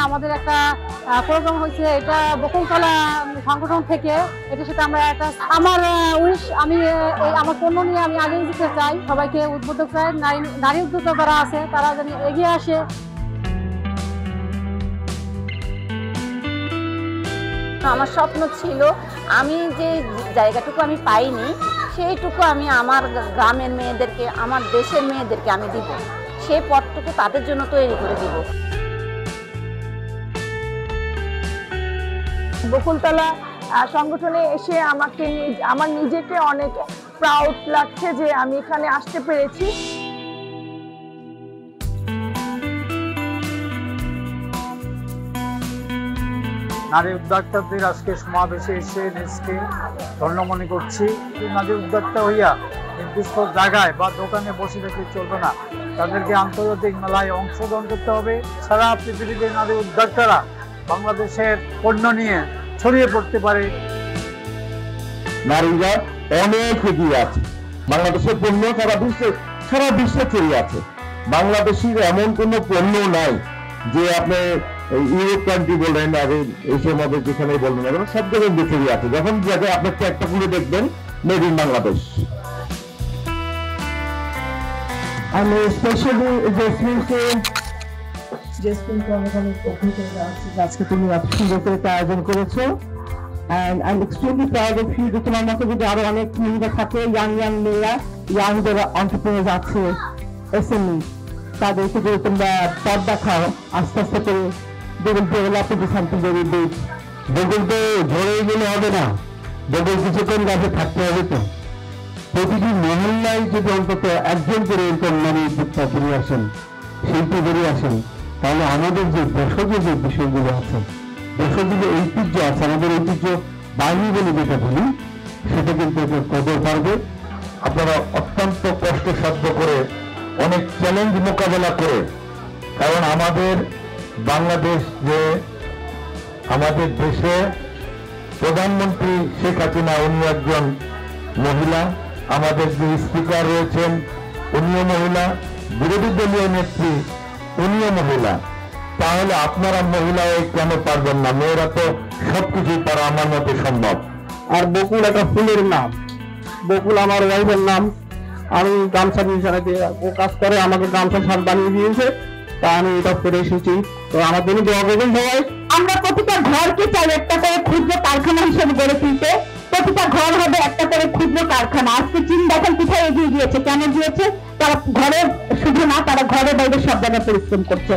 আমাদের একটা প্রোগ্রাম হয়েছে, এটা বকুলতলা সংগঠন থেকে। এটার সাথে আমরা একটা আমার উইশ, আমি আমার পণ্য নিয়ে আমি আগে দিতে চাই। সবাইকে উদ্বুদ্ধ চাই, নারী উদ্যোক্তা যারা আছে তারা যেন এগিয়ে আসে। আমার স্বপ্ন ছিল আমি যে জায়গাটুকু আমি পাইনি সেইটুকু আমি আমার গ্রামের মেয়েদেরকে, আমার দেশের মেয়েদেরকে আমি দিব, সেই পথটুকু তাদের জন্য তৈরি করে দিব। বকুলতলা সংগঠনে এসে আমার নিজেকে অনেক প্রাউড লাগছে যে আমি এখানে আসতে পেরেছি। নারী উদ্যোক্তাদের আজকে সমাবেশে এসে নিজকে ধন্য মনে করছি। নারী উদ্যোক্তা হইয়া নির্দিষ্ট জায়গায় বা দোকানে বসে থাকলে চলবে না, তাদেরকে আন্তর্জাতিক মেলায় অংশগ্রহণ করতে হবে। সারা পৃথিবীতে নারী উদ্যোক্তারা বাংলাদেশের পণ্য নিয়ে ছড়িয়ে পড়তে পারে। নারীরা অনেক এগিয়ে আছে, বাংলাদেশের পণ্য সারা বিশ্বে ছড়িয়ে আছে। বাংলাদেশের এমন কোনো পণ্য নাই যে আপনি ইউরোপ কান্ট্রি বলেন আর এশিয়ার মধ্যে যেখানে বলবেন না, সব জায়গায় ছড়িয়ে আছে। যখন জায়গায় আপনি একটা খুলে দেখবেন মেড ইন বাংলাদেশ। আমি স্পেশালি জেসমিনকে অনেক অভিজ্ঞতা আছে আজকে তুমি এত সুন্দর করে আয়োজন করেছো। And I'm extremely proud of you. তোমার মতো যদি আরো অনেক মেয়েরা থাকে, ইয়াং মেয়েরা, ইয়াং যারা এন্টারপ্রেনার আছে, এসএমই, তাদেরকে যদি তোমরা পথ দেখাও, আস্তে আস্তে করে দেখুন develop into something very big. বকুল তো ঝরে গেলে হবে না, বকুল কিছুক্ষণ গাছে থাকতে হবে। তো প্রতিটি মহল্লায় যদি অন্তত একজন করে এরকম নারী উদ্যোক্তা বেরিয়ে আসেন, শিল্পী বেরিয়ে আসেন, তাহলে আমাদের যে ভেষজ যে বিষয়গুলো আছে, ভেষজ যে ঐতিহ্য আছে, আমাদের ঐতিহ্য বাহিনী বলে যেটা বলি, সেটা কিন্তু কদর পারবে। আপনারা অত্যন্ত কষ্ট সাধ্য করে, অনেক চ্যালেঞ্জ মোকাবেলা করে, কারণ আমাদের বাংলাদেশ যে আমাদের দেশে প্রধানমন্ত্রী শেখ হাসিনা, উনি একজন মহিলা, আমাদের যে স্পিকার রয়েছেন উনিও মহিলা, বিরোধী দলীয় নেত্রী উনিও মহিলা, তাহলে আপনারা মহিলা কেন পারবেন না? মেয়েরা তো সবকিছু পারা আমার মতে সম্ভব। আর বকুল একটা ফুলের নাম, বকুল আমার ওয়াইফের নাম। আমি গামছা দিয়ে ও কাজ করে, আমাকে গামছা শাল বানিয়ে দিয়েছে, তা আমি এটা করে এসেছি। তো আমার জন্য দোয়া করবেন সবাই। আমরা প্রতিটা ঘরকে চাই একটা করে ক্ষুদ্র কারখানা হিসেবে গড়ে তুলতে। প্রতিটা ঘর হবে একটা করে ক্ষুদ্র কারখানা। আজকে চীন দেখেন কোথায় এগিয়ে গিয়েছে, কেন গিয়েছে? তারা ঘরে শুধু না, তারা ঘরে বাইরে সব জায়গায় পরিশ্রম করছে।